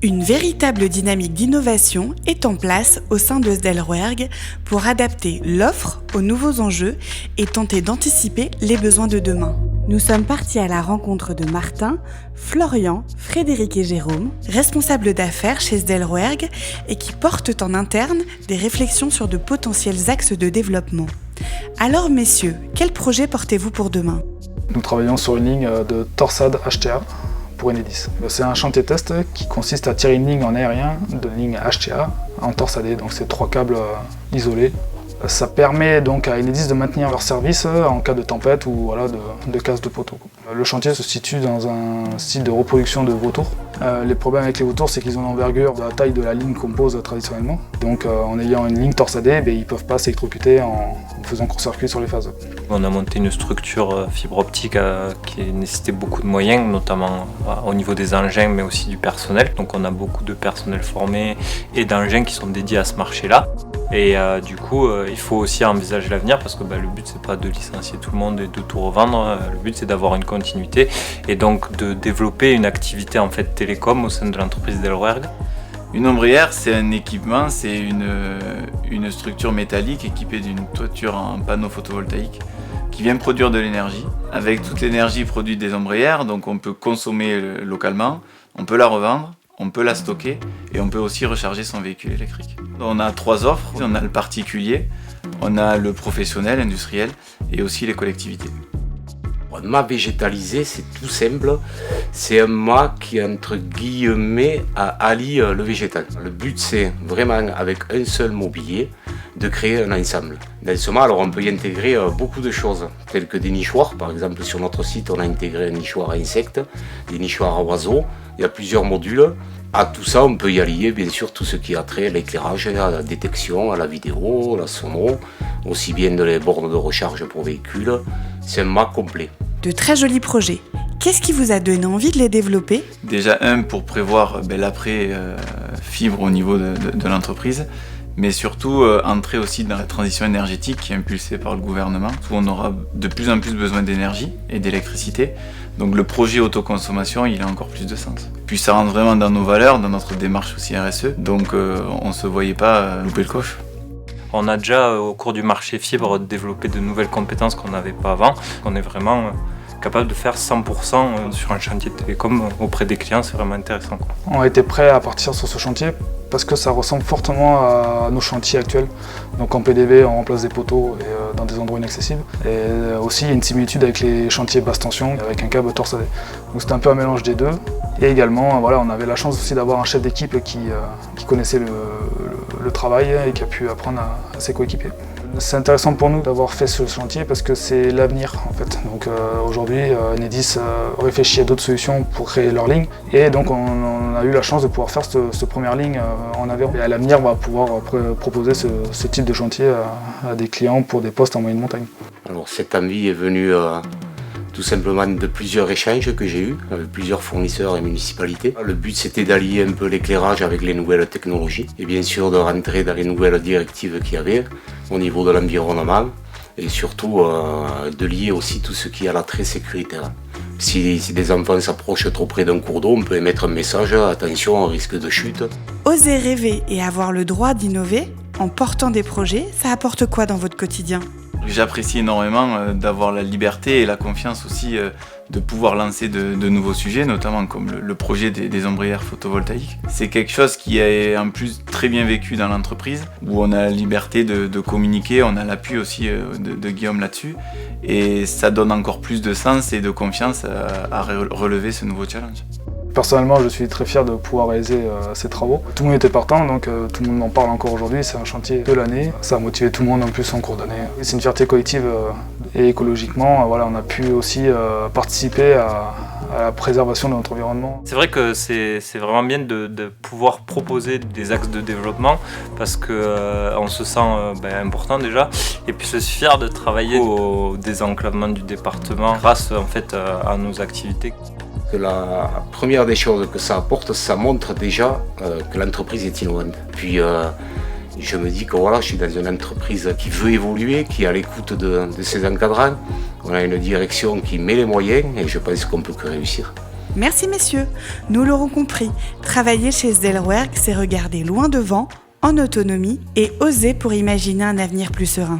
Une véritable dynamique d'innovation est en place au sein de Sdelwerg pour adapter l'offre aux nouveaux enjeux et tenter d'anticiper les besoins de demain. Nous sommes partis à la rencontre de Martin, Florian, Frédéric et Jérôme, responsables d'affaires chez Sdelwerg et qui portent en interne des réflexions sur de potentiels axes de développement. Alors messieurs, quel projet portez-vous pour demain ? Nous travaillons sur une ligne de torsade HTA pour Enedis. C'est un chantier test qui consiste à tirer une ligne en aérien de ligne HTA en torsadé, donc c'est 3 câbles isolés. Ça permet donc à Enedis de maintenir leur service en cas de tempête ou de casse de poteau. Le chantier se situe dans un site de reproduction de vautours. Les problèmes avec les vautours, c'est qu'ils ont l'envergure de la taille de la ligne qu'on pose traditionnellement. Donc en ayant une ligne torsadée, ils ne peuvent pas s'électrocuter en faisant court-circuit sur les phases. On a monté une structure fibre optique qui nécessitait beaucoup de moyens, notamment au niveau des engins, mais aussi du personnel. Donc on a beaucoup de personnel formé et d'engins qui sont dédiés à ce marché-là. Et du coup, il faut aussi envisager l'avenir parce que le but c'est pas de licencier tout le monde et de tout revendre. Le but c'est d'avoir une continuité et donc de développer une activité en fait télécom au sein de l'entreprise Sdelwerg. Une ombrière, c'est un équipement, c'est une structure métallique équipée d'une toiture en panneau photovoltaïque qui vient produire de l'énergie. Avec toute l'énergie produite des ombrières, donc on peut consommer localement, on peut la revendre, on peut la stocker et on peut aussi recharger son véhicule électrique. On a 3 offres, on a le particulier, on a le professionnel, industriel et aussi les collectivités. Un mât végétalisé, c'est tout simple, c'est un mât qui entre guillemets allie le végétal. Le but c'est vraiment avec un seul mobilier de créer un ensemble. Dans ce mât, alors on peut y intégrer beaucoup de choses, telles que des nichoirs. Par exemple sur notre site on a intégré un nichoir à insectes, des nichoirs à oiseaux, il y a plusieurs modules. À tout ça, on peut y allier bien sûr tout ce qui a trait à l'éclairage, à la détection, à la vidéo, à la sono, aussi bien de les bornes de recharge pour véhicules. C'est un mât complet. De très jolis projets. Qu'est-ce qui vous a donné envie de les développer ? Déjà pour prévoir l'après fibre au niveau de l'entreprise, mais surtout entrer aussi dans la transition énergétique qui est impulsée par le gouvernement, où on aura de plus en plus besoin d'énergie et d'électricité. Donc le projet autoconsommation, il a encore plus de sens. Puis ça rentre vraiment dans nos valeurs, dans notre démarche aussi RSE, donc on ne se voyait pas louper le coche. On a déjà au cours du marché fibre développé de nouvelles compétences qu'on n'avait pas avant. On est vraiment capable de faire 100% sur un chantier de télécom auprès des clients, c'est vraiment intéressant. On a été prêts à partir sur ce chantier parce que ça ressemble fortement à nos chantiers actuels. Donc en PDV, on remplace des poteaux dans des endroits inaccessibles. Et aussi, il y a une similitude avec les chantiers basse tension avec un câble torsadé. Donc c'était un peu un mélange des deux. Et également, on avait la chance aussi d'avoir un chef d'équipe qui connaissait le travail et qui a pu apprendre à ses coéquipiers. C'est intéressant pour nous d'avoir fait ce chantier parce que c'est l'avenir en fait. Donc aujourd'hui, Enedis réfléchit à d'autres solutions pour créer leur ligne et donc on a eu la chance de pouvoir faire cette première ligne en Aveyron. Et à l'avenir, on va pouvoir proposer ce type de chantier à des clients pour des postes en moyenne montagne. Alors cette envie est venue tout simplement de plusieurs échanges que j'ai eus avec plusieurs fournisseurs et municipalités. Le but c'était d'allier un peu l'éclairage avec les nouvelles technologies et bien sûr de rentrer dans les nouvelles directives qu'il y avait au niveau de l'environnement et surtout de lier aussi tout ce qui est à l'attrait sécuritaire. Si des enfants s'approchent trop près d'un cours d'eau, on peut émettre un message, attention au risque de chute. Oser rêver et avoir le droit d'innover en portant des projets, ça apporte quoi dans votre quotidien ? J'apprécie énormément d'avoir la liberté et la confiance aussi de pouvoir lancer de nouveaux sujets, notamment comme le projet des ombrières photovoltaïques. C'est quelque chose qui est en plus très bien vécu dans l'entreprise, où on a la liberté de communiquer, on a l'appui aussi de Guillaume là-dessus, et ça donne encore plus de sens et de confiance à relever ce nouveau challenge. Personnellement, je suis très fier de pouvoir réaliser ces travaux. Tout le monde était partant, donc tout le monde en parle encore aujourd'hui. C'est un chantier de l'année. Ça a motivé tout le monde en plus en cours d'année. C'est une fierté collective et écologiquement, on a pu aussi participer à la préservation de notre environnement. C'est vrai que c'est vraiment bien de pouvoir proposer des axes de développement parce qu'on se sent important déjà et puis se fier de travailler au désenclavement du département grâce en fait à nos activités. La première des choses que ça apporte, ça montre déjà que l'entreprise est innovante. Puis je me dis que je suis dans une entreprise qui veut évoluer, qui est à l'écoute de ses encadrants. On a une direction qui met les moyens et je pense qu'on peut que réussir. Merci messieurs, nous l'aurons compris, travailler chez Sdelwerg, c'est regarder loin devant, en autonomie et oser pour imaginer un avenir plus serein.